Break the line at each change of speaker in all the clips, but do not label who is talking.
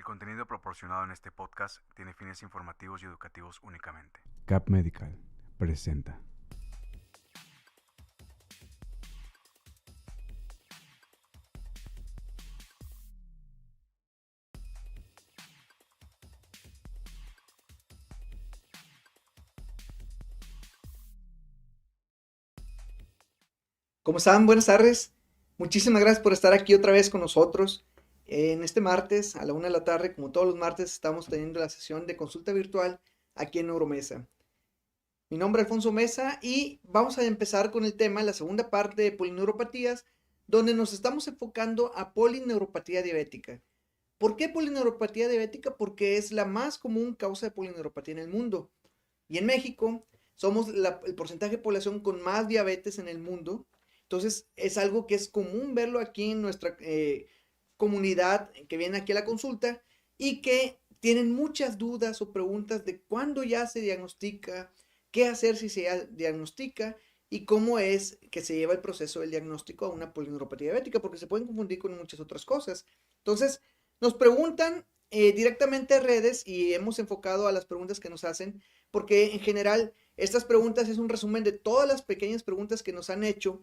El contenido proporcionado en este podcast tiene fines informativos y educativos únicamente.
CAP Medical presenta.
¿Cómo están? Buenas tardes. Muchísimas gracias por estar aquí otra vez con nosotros. En este martes a la 1 de la tarde, como todos los martes, estamos teniendo la sesión de consulta virtual aquí en Neuromesa. Mi nombre es Alfonso Mesa y vamos a empezar con el tema, la segunda parte de polineuropatías, donde nos estamos enfocando a polineuropatía diabética. ¿Por qué polineuropatía diabética? Porque es la más común causa de polineuropatía en el mundo. Y en México somos el porcentaje de población con más diabetes en el mundo. Entonces es algo que es común verlo aquí en nuestra comunidad que viene aquí a la consulta y que tienen muchas dudas o preguntas de cuándo ya se diagnostica, qué hacer si se diagnostica y cómo es que se lleva el proceso del diagnóstico a una polineuropatía diabética, porque se pueden confundir con muchas otras cosas. Entonces nos preguntan directamente a redes y hemos enfocado a las preguntas que nos hacen, porque en general estas preguntas es un resumen de todas las pequeñas preguntas que nos han hecho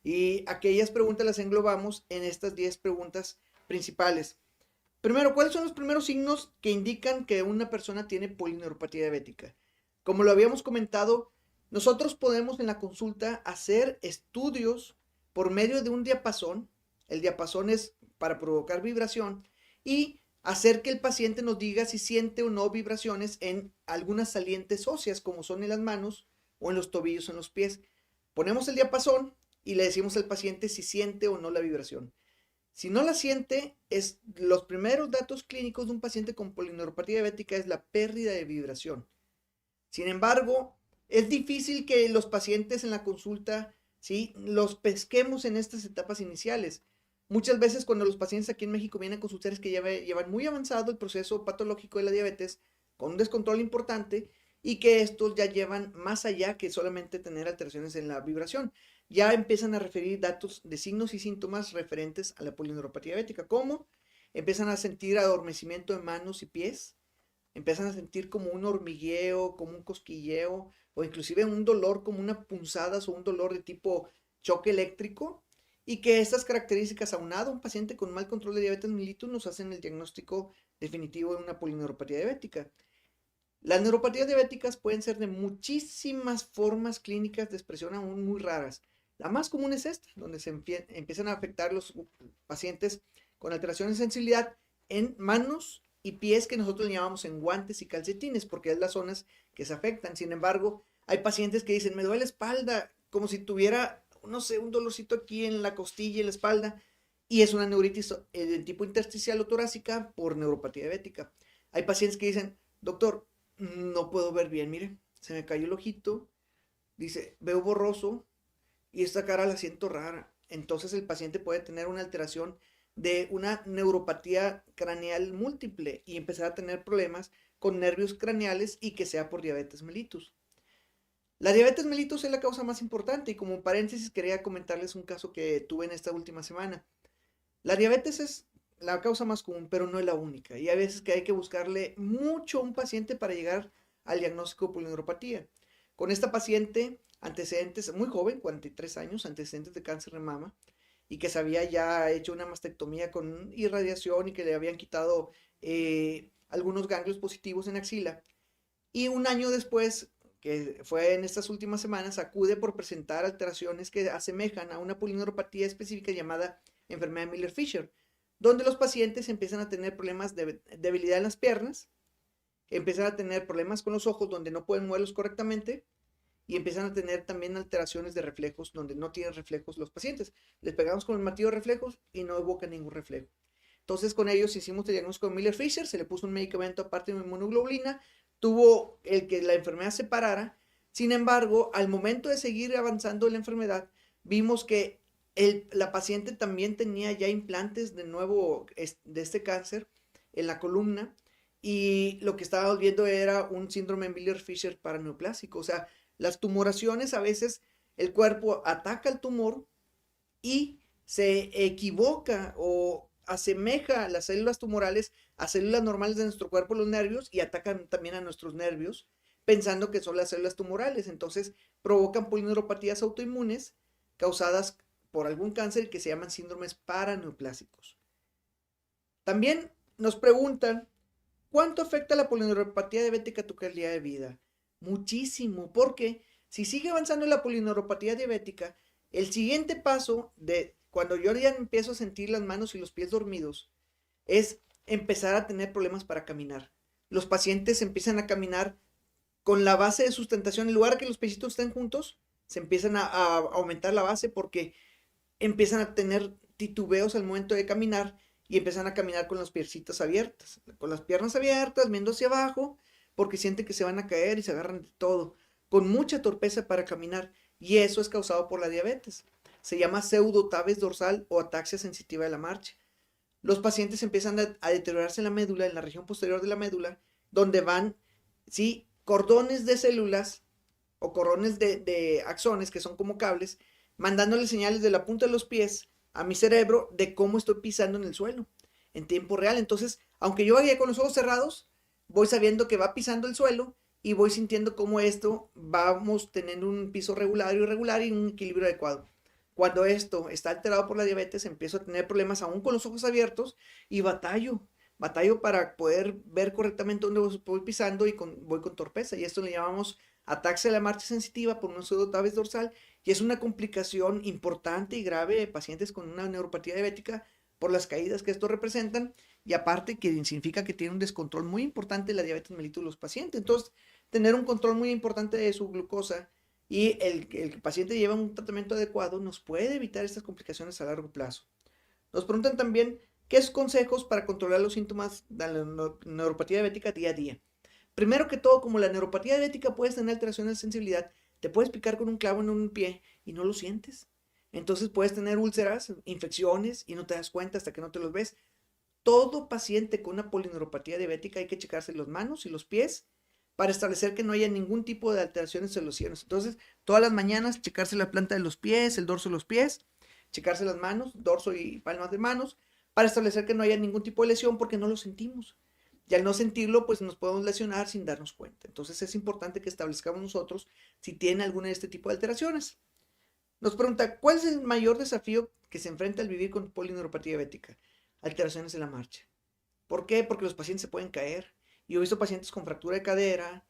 y aquellas preguntas las englobamos en estas 10 preguntas principales. Primero, ¿cuáles son los primeros signos que indican que una persona tiene polineuropatía diabética? Como lo habíamos comentado, nosotros podemos en la consulta hacer estudios por medio de un diapasón. El diapasón es para provocar vibración y hacer que el paciente nos diga si siente o no vibraciones en algunas salientes óseas, como son en las manos o en los tobillos o en los pies. Ponemos el diapasón y le decimos al paciente si siente o no la vibración. Si no la siente, los primeros datos clínicos de un paciente con polineuropatía diabética es la pérdida de vibración. Sin embargo, es difícil que los pacientes en la consulta, ¿sí?, los pesquemos en estas etapas iniciales. Muchas veces cuando los pacientes aquí en México vienen a consultar es que llevan muy avanzado el proceso patológico de la diabetes, con un descontrol importante, y que estos ya llevan más allá que solamente tener alteraciones en la vibración. Ya empiezan a referir datos de signos y síntomas referentes a la polineuropatía diabética, como empiezan a sentir adormecimiento de manos y pies, empiezan a sentir como un hormigueo, como un cosquilleo, o inclusive un dolor como una punzadas o un dolor de tipo choque eléctrico, y que estas características aunado a un paciente con mal control de diabetes mellitus nos hacen el diagnóstico definitivo de una polineuropatía diabética. Las neuropatías diabéticas pueden ser de muchísimas formas clínicas de expresión aún muy raras. La más común es esta, donde se empiezan a afectar los pacientes con alteraciones de sensibilidad en manos y pies, que nosotros llamamos en guantes y calcetines, porque es las zonas que se afectan. Sin embargo, hay pacientes que dicen, me duele la espalda, como si tuviera, no sé, un dolorcito aquí en la costilla y en la espalda, y es una neuritis de tipo intersticial o torácica por neuropatía diabética. Hay pacientes que dicen, doctor, no puedo ver bien, mire, se me cayó el ojito, dice, veo borroso y esta cara la siento rara. Entonces el paciente puede tener una alteración de una neuropatía craneal múltiple y empezar a tener problemas con nervios craneales y que sea por diabetes mellitus. La diabetes mellitus es la causa más importante y como paréntesis quería comentarles un caso que tuve en esta última semana. La diabetes es la causa más común, pero no es la única. Y hay veces que hay que buscarle mucho a un paciente para llegar al diagnóstico de polineuropatía. Con esta paciente, antecedentes, muy joven, 43 años, antecedentes de cáncer de mama, y que se había ya hecho una mastectomía con irradiación y que le habían quitado algunos ganglios positivos en axila. Y un año después, que fue en estas últimas semanas, acude por presentar alteraciones que asemejan a una polineuropatía específica llamada enfermedad de Miller-Fisher, donde los pacientes empiezan a tener problemas de debilidad en las piernas, empiezan a tener problemas con los ojos donde no pueden moverlos correctamente y empiezan a tener también alteraciones de reflejos donde no tienen reflejos los pacientes. Les pegamos con el martillo de reflejos y no evoca ningún reflejo. Entonces con ellos hicimos el diagnóstico de Miller-Fisher, se le puso un medicamento aparte de inmunoglobulina, tuvo el que la enfermedad se parara. Sin embargo, al momento de seguir avanzando la enfermedad, vimos que la paciente también tenía ya implantes de nuevo de este cáncer en la columna y lo que estábamos viendo era un síndrome Miller-Fisher paraneoplásico. O sea, las tumoraciones a veces el cuerpo ataca el tumor y se equivoca o asemeja las células tumorales a células normales de nuestro cuerpo, los nervios, y atacan también a nuestros nervios, pensando que son las células tumorales. Entonces provocan polineuropatías autoinmunes causadas por algún cáncer que se llaman síndromes paraneoplásicos. También nos preguntan, ¿cuánto afecta la polineuropatía diabética a tu calidad de vida? Muchísimo, porque si sigue avanzando la polineuropatía diabética, el siguiente paso de cuando yo ya empiezo a sentir las manos y los pies dormidos es empezar a tener problemas para caminar. Los pacientes empiezan a caminar con la base de sustentación, en lugar de que los piecitos estén juntos, se empiezan a aumentar la base porque empiezan a tener titubeos al momento de caminar y empiezan a caminar con las piernitas abiertas, con las piernas abiertas, viendo hacia abajo, porque sienten que se van a caer y se agarran de todo, con mucha torpeza para caminar, y eso es causado por la diabetes. Se llama pseudotabes dorsal o ataxia sensitiva de la marcha. Los pacientes empiezan a deteriorarse en la médula, en la región posterior de la médula, donde van, sí, cordones de células o cordones de axones, que son como cables, mandándole señales de la punta de los pies a mi cerebro de cómo estoy pisando en el suelo en tiempo real. Entonces, aunque yo vaya con los ojos cerrados, voy sabiendo que va pisando el suelo y voy sintiendo cómo esto vamos teniendo un piso regular y irregular y un equilibrio adecuado. Cuando esto está alterado por la diabetes, empiezo a tener problemas aún con los ojos abiertos y batallo para poder ver correctamente dónde voy pisando y voy con torpeza. Y esto le llamamos ataxia de la marcha sensitiva por una pseudotabes dorsal, y es una complicación importante y grave de pacientes con una neuropatía diabética por las caídas que esto representan, y aparte que significa que tiene un descontrol muy importante de la diabetes mellitus de los pacientes. Entonces, tener un control muy importante de su glucosa y el que el paciente lleva un tratamiento adecuado nos puede evitar estas complicaciones a largo plazo. Nos preguntan también qué es consejos para controlar los síntomas de la neuropatía diabética día a día. Primero que todo, como la neuropatía diabética puedes tener alteraciones de sensibilidad, te puedes picar con un clavo en un pie y no lo sientes. Entonces puedes tener úlceras, infecciones y no te das cuenta hasta que no te los ves. Todo paciente con una polineuropatía diabética hay que checarse las manos y los pies para establecer que no haya ningún tipo de alteraciones en los sienos. Entonces, todas las mañanas checarse la planta de los pies, el dorso de los pies, checarse las manos, dorso y palmas de manos, para establecer que no haya ningún tipo de lesión porque no lo sentimos. Y al no sentirlo, pues nos podemos lesionar sin darnos cuenta. Entonces es importante que establezcamos nosotros si tiene alguna de este tipo de alteraciones. Nos pregunta, ¿cuál es el mayor desafío que se enfrenta al vivir con polineuropatía diabética? Alteraciones en la marcha. ¿Por qué? Porque los pacientes se pueden caer. Yo he visto pacientes con fractura de cadera,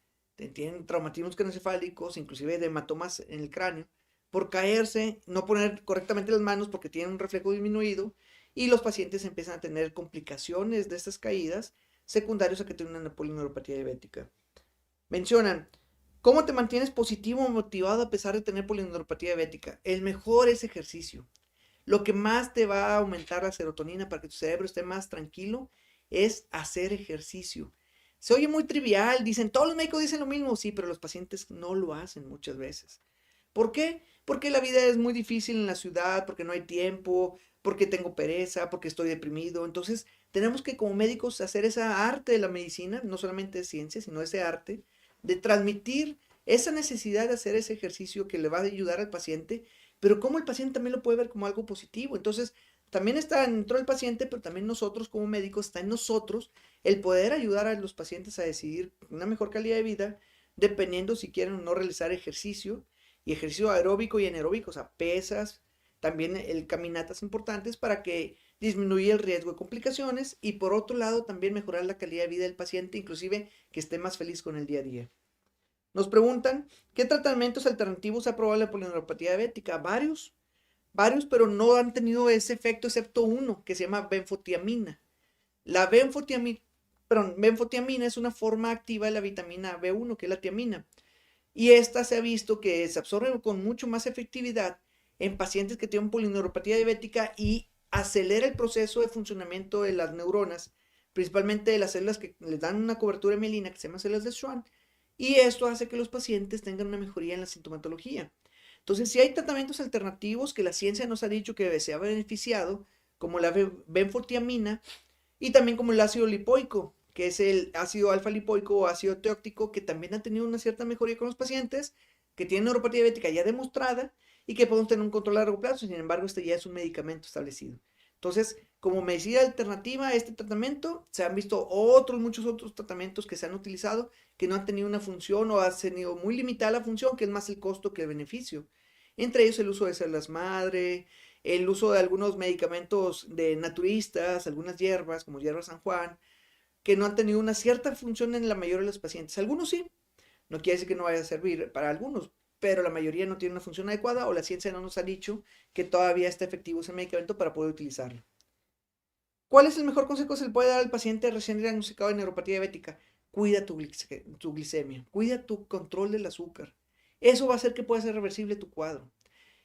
tienen traumatismos craneoencefálicos, inclusive de hematomas en el cráneo, por caerse, no poner correctamente las manos porque tienen un reflejo disminuido, y los pacientes empiezan a tener complicaciones de estas caídas secundarios a que tienen una polineuropatía diabética. Mencionan, ¿cómo te mantienes positivo o motivado a pesar de tener polineuropatía diabética? El mejor es ejercicio. Lo que más te va a aumentar la serotonina para que tu cerebro esté más tranquilo es hacer ejercicio. Se oye muy trivial, dicen, todos los médicos dicen lo mismo, sí, pero los pacientes no lo hacen muchas veces. ¿Por qué? Porque la vida es muy difícil en la ciudad, porque no hay tiempo, porque tengo pereza, porque estoy deprimido. Entonces, tenemos que como médicos hacer esa arte de la medicina, no solamente de ciencia, sino ese arte de transmitir esa necesidad de hacer ese ejercicio que le va a ayudar al paciente, pero como el paciente también lo puede ver como algo positivo. Entonces, también está dentro del paciente, pero también nosotros como médicos, está en nosotros el poder ayudar a los pacientes a decidir una mejor calidad de vida, dependiendo si quieren o no realizar ejercicio, y ejercicio aeróbico y anaeróbico, o sea, pesas, también caminatas importantes para que disminuya el riesgo de complicaciones, y por otro lado también mejorar la calidad de vida del paciente, inclusive que esté más feliz con el día a día. Nos preguntan, ¿qué tratamientos alternativos ha probado la polineuropatía diabética? Varios, pero no han tenido ese efecto excepto uno, que se llama benfotiamina. La benfotiamina es una forma activa de la vitamina B1, que es la tiamina. Y esta se ha visto que se absorbe con mucho más efectividad en pacientes que tienen polineuropatía diabética y acelera el proceso de funcionamiento de las neuronas, principalmente de las células que les dan una cobertura de mielina, que se llaman células de Schwann, y esto hace que los pacientes tengan una mejoría en la sintomatología. Entonces, si hay tratamientos alternativos que la ciencia nos ha dicho que se ha beneficiado, como la benfotiamina y también como el ácido lipoico, que es el ácido alfa lipoico o ácido teóctico, que también ha tenido una cierta mejoría con los pacientes que tienen neuropatía diabética ya demostrada y que podemos tener un control a largo plazo. Sin embargo, este ya es un medicamento establecido. Entonces, como medicina alternativa a este tratamiento, se han visto muchos otros tratamientos que se han utilizado que no han tenido una función o han tenido muy limitada la función, que es más el costo que el beneficio. Entre ellos el uso de células madre, el uso de algunos medicamentos de naturistas, algunas hierbas como hierba San Juan, que no han tenido una cierta función en la mayoría de los pacientes. Algunos sí, no quiere decir que no vaya a servir para algunos, pero la mayoría no tiene una función adecuada o la ciencia no nos ha dicho que todavía está efectivo ese medicamento para poder utilizarlo. ¿Cuál es el mejor consejo que se le puede dar al paciente recién diagnosticado de neuropatía diabética? Cuida tu glicemia, cuida tu control del azúcar. Eso va a hacer que pueda ser reversible tu cuadro.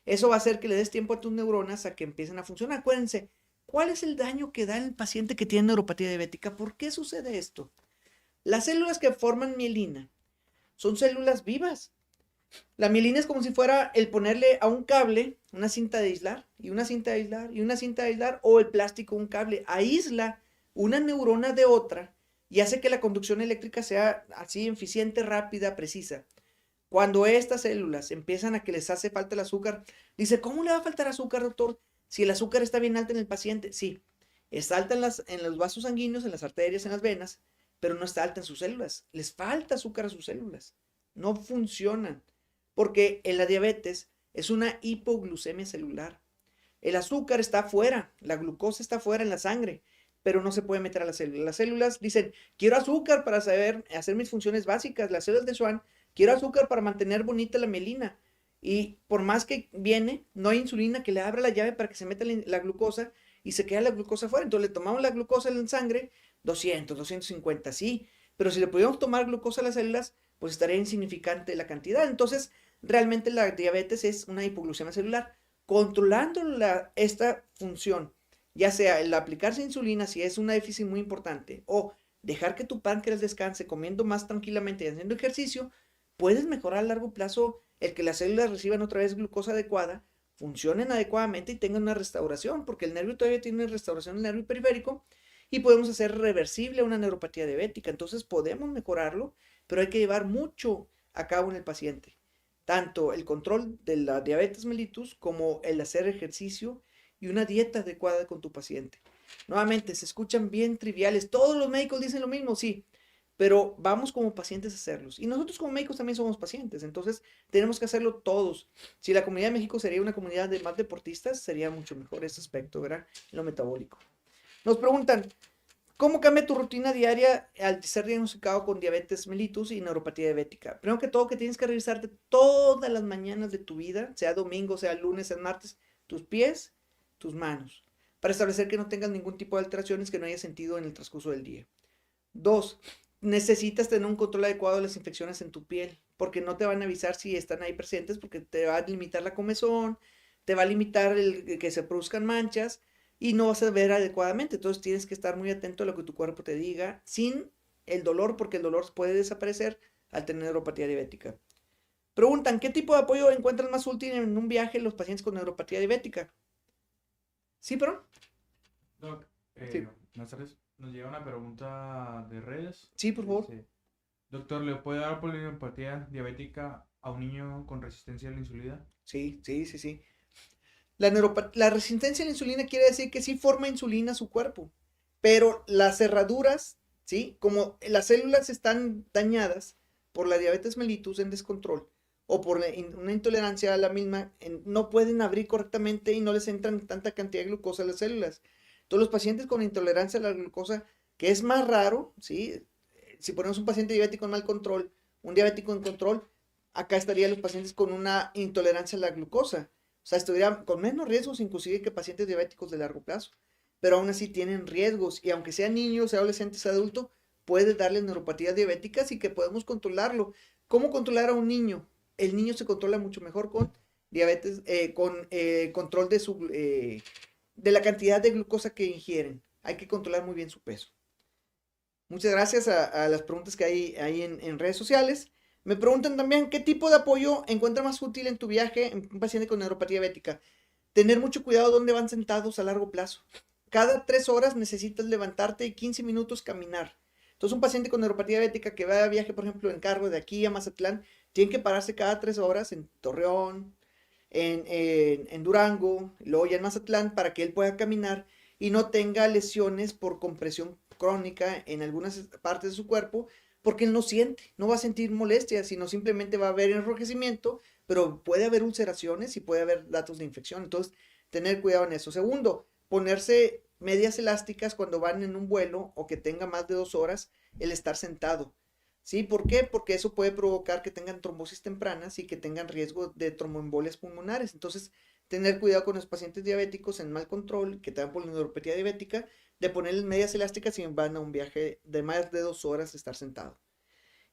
Eso va a hacer que le des tiempo a tus neuronas a que empiecen a funcionar. Acuérdense, ¿cuál es el daño que da el paciente que tiene neuropatía diabética? ¿Por qué sucede esto? Las células que forman mielina son células vivas. La mielina es como si fuera el ponerle a un cable una cinta de aislar, y una cinta de aislar, y una cinta de aislar, o el plástico, un cable. Aísla una neurona de otra y hace que la conducción eléctrica sea así eficiente, rápida, precisa. Cuando estas células empiezan a que les hace falta el azúcar, dice, ¿cómo le va a faltar azúcar, doctor? Si el azúcar está bien alta en el paciente. Sí, está alta en los vasos sanguíneos, en las arterias, en las venas, pero no está alta en sus células. Les falta azúcar a sus células. No funcionan. Porque en la diabetes es una hipoglucemia celular. El azúcar está afuera, la glucosa está afuera en la sangre, pero no se puede meter a las células. Las células dicen, quiero azúcar para saber hacer mis funciones básicas. Las células de Schwann, quiero azúcar para mantener bonita la mielina. Y por más que viene, no hay insulina que le abra la llave para que se meta la glucosa y se queda la glucosa afuera. Entonces le tomamos la glucosa en la sangre, 200, 250, sí. Pero si le pudiéramos tomar glucosa a las células, pues estaría insignificante la cantidad. Entonces, realmente la diabetes es una hipoglucemia celular. Controlando esta función, ya sea el aplicarse insulina si es una déficit muy importante o dejar que tu páncreas descanse comiendo más tranquilamente y haciendo ejercicio, puedes mejorar a largo plazo el que las células reciban otra vez glucosa adecuada, funcionen adecuadamente y tengan una restauración, porque el nervio todavía tiene una restauración del nervio periférico y podemos hacer reversible una neuropatía diabética. Entonces podemos mejorarlo, pero hay que llevar mucho a cabo en el paciente. Tanto el control de la diabetes mellitus como el hacer ejercicio y una dieta adecuada con tu paciente. Nuevamente, se escuchan bien triviales. Todos los médicos dicen lo mismo, sí, pero vamos como pacientes a hacerlos. Y nosotros como médicos también somos pacientes, entonces tenemos que hacerlo todos. Si la comunidad de México sería una comunidad de más deportistas, sería mucho mejor ese aspecto, ¿verdad? Lo metabólico. Nos preguntan, ¿cómo cambia tu rutina diaria al ser diagnosticado con diabetes mellitus y neuropatía diabética? Primero que todo, que tienes que revisarte todas las mañanas de tu vida, sea domingo, sea lunes, sea martes, tus pies, tus manos, para establecer que no tengas ningún tipo de alteraciones que no hayas sentido en el transcurso del día. 2. Necesitas tener un control adecuado de las infecciones en tu piel, porque no te van a avisar si están ahí presentes, porque te va a limitar la comezón, te va a limitar el que se produzcan manchas, y no vas a ver adecuadamente. Entonces tienes que estar muy atento a lo que tu cuerpo te diga sin el dolor, porque el dolor puede desaparecer al tener neuropatía diabética. Preguntan, ¿qué tipo de apoyo encuentran más útil en un viaje los pacientes con neuropatía diabética? ¿Sí, perdón?
Doc,
Sí.
buenas tardes. Nos llega una pregunta de redes.
Sí, por favor.
Dice, doctor, ¿le puede dar polineuropatía diabética a un niño con resistencia a la insulina?
Sí. La resistencia a la insulina quiere decir que sí forma insulina su cuerpo, pero las cerraduras, ¿sí? Como las células están dañadas por la diabetes mellitus en descontrol o por una intolerancia a la misma, no pueden abrir correctamente y no les entran tanta cantidad de glucosa a las células. Todos los pacientes con intolerancia a la glucosa, que es más raro, ¿sí? Si ponemos un paciente diabético en mal control, un diabético en control, acá estarían los pacientes con una intolerancia a la glucosa. O sea, estuvieran con menos riesgos inclusive que pacientes diabéticos de largo plazo. Pero aún así tienen riesgos y aunque sean niños, sea adolescentes, sea adulto, puede darles neuropatías diabéticas y que podemos controlarlo. ¿Cómo controlar a un niño? El niño se controla mucho mejor con diabetes, con control de la cantidad de glucosa que ingieren. Hay que controlar muy bien su peso. Muchas gracias a las preguntas que hay en redes sociales. Me preguntan también qué tipo de apoyo encuentra más útil en tu viaje en un paciente con neuropatía diabética. Tener mucho cuidado dónde van sentados a largo plazo. Cada 3 horas necesitas levantarte y 15 minutos caminar. Entonces un paciente con neuropatía diabética que va a viaje, por ejemplo, en carro de aquí a Mazatlán, tiene que pararse cada 3 horas en Torreón, en Durango, luego ya en Mazatlán, para que él pueda caminar y no tenga lesiones por compresión crónica en algunas partes de su cuerpo, porque él no siente, no va a sentir molestia, sino simplemente va a haber enrojecimiento, pero puede haber ulceraciones y puede haber datos de infección. Entonces, tener cuidado en eso. Segundo, ponerse medias elásticas cuando van en un vuelo o que tenga más de 2 horas el estar sentado. ¿Sí? ¿Por qué? Porque eso puede provocar que tengan trombosis tempranas y que tengan riesgo de tromboembolias pulmonares. Entonces, tener cuidado con los pacientes diabéticos en mal control, que tengan polineuropatía diabética, de ponerles medias elásticas si van a un viaje de más de 2 horas de estar sentado.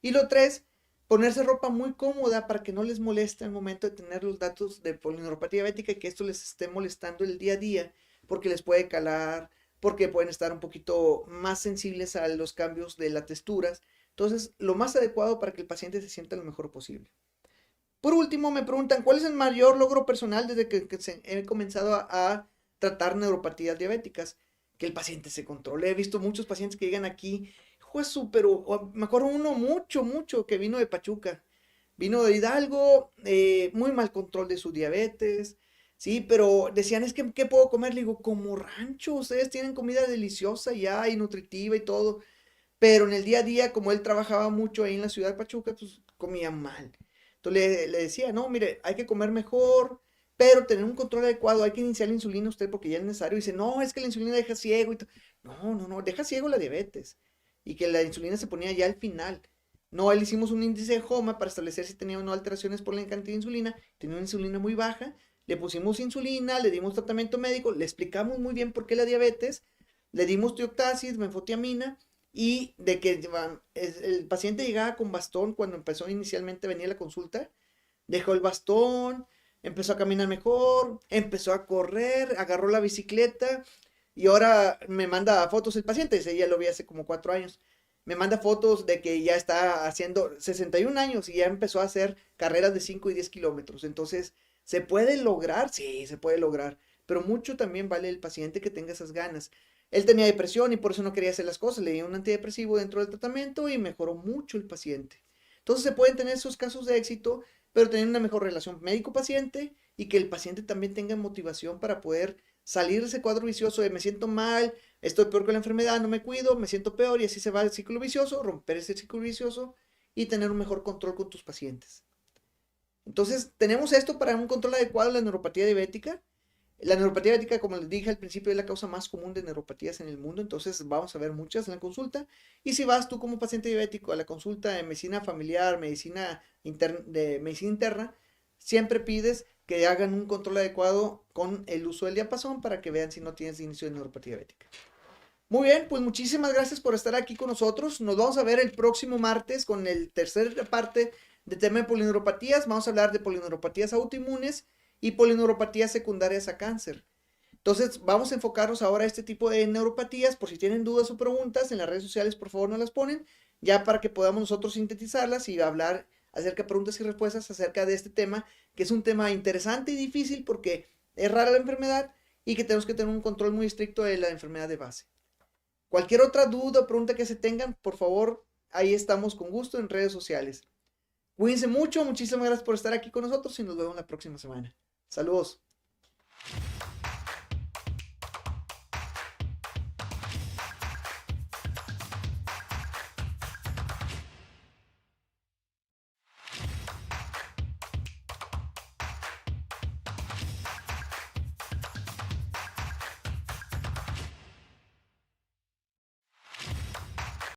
Y lo 3, ponerse ropa muy cómoda para que no les moleste al momento de tener los datos de polineuropatía diabética y que esto les esté molestando el día a día, porque les puede calar, porque pueden estar un poquito más sensibles a los cambios de las texturas. Entonces, lo más adecuado para que el paciente se sienta lo mejor posible. Por último, me preguntan, ¿cuál es el mayor logro personal desde que he comenzado a tratar neuropatías diabéticas? Que el paciente se controle. He visto muchos pacientes que llegan aquí, juez, pero me acuerdo uno mucho, que vino de Pachuca. Vino de Hidalgo, muy mal control de su diabetes, sí, pero decían, es que, ¿qué puedo comer? Le digo, como rancho, ustedes tienen comida deliciosa ya y nutritiva y todo, pero en el día a día, como él trabajaba mucho ahí en la ciudad de Pachuca, pues comía mal. Entonces le decía, no, mire, hay que comer mejor, pero tener un control adecuado, hay que iniciar la insulina usted porque ya es necesario. Y dice, no, es que la insulina deja ciego. No, deja ciego la diabetes. Y que la insulina se ponía ya al final. No, le hicimos un índice de HOMA para establecer si tenía o no alteraciones por la cantidad de insulina. Tenía una insulina muy baja, le pusimos insulina, le dimos tratamiento médico, le explicamos muy bien por qué la diabetes, le dimos tioctasis, benfotiamina, y de que el paciente llegaba con bastón cuando empezó inicialmente a venir a la consulta, dejó el bastón, empezó a caminar mejor, empezó a correr, agarró la bicicleta y ahora me manda fotos el paciente, ese ya lo vi hace como 4 años. Me manda fotos de que ya está haciendo 61 años y ya empezó a hacer carreras de 5 y 10 kilómetros. Entonces, ¿se puede lograr? Sí, se puede lograr. Pero mucho también vale el paciente que tenga esas ganas. Él tenía depresión y por eso no quería hacer las cosas. Le dio un antidepresivo dentro del tratamiento y mejoró mucho el paciente. Entonces se pueden tener esos casos de éxito, pero tener una mejor relación médico-paciente y que el paciente también tenga motivación para poder salir de ese cuadro vicioso de me siento mal, estoy peor con la enfermedad, no me cuido, me siento peor y así se va el ciclo vicioso, romper ese ciclo vicioso y tener un mejor control con tus pacientes. Entonces, tenemos esto para un control adecuado de la neuropatía diabética. La neuropatía diabética, como les dije al principio, es la causa más común de neuropatías en el mundo, entonces vamos a ver muchas en la consulta. Y si vas tú como paciente diabético a la consulta de medicina familiar, de medicina interna, siempre pides que hagan un control adecuado con el uso del diapasón para que vean si no tienes inicio de neuropatía diabética. Muy bien, pues muchísimas gracias por estar aquí con nosotros. Nos vamos a ver el próximo martes con el tercer parte de tema de polineuropatías. Vamos a hablar de polineuropatías autoinmunes y polineuropatías secundarias a cáncer. Entonces, vamos a enfocarnos ahora a este tipo de neuropatías. Por si tienen dudas o preguntas, en las redes sociales, por favor, nos las ponen, ya para que podamos nosotros sintetizarlas y hablar acerca de preguntas y respuestas acerca de este tema, que es un tema interesante y difícil porque es rara la enfermedad y que tenemos que tener un control muy estricto de la enfermedad de base. Cualquier otra duda o pregunta que se tengan, por favor, ahí estamos con gusto en redes sociales. Cuídense mucho, muchísimas gracias por estar aquí con nosotros y nos vemos la próxima semana. Saludos.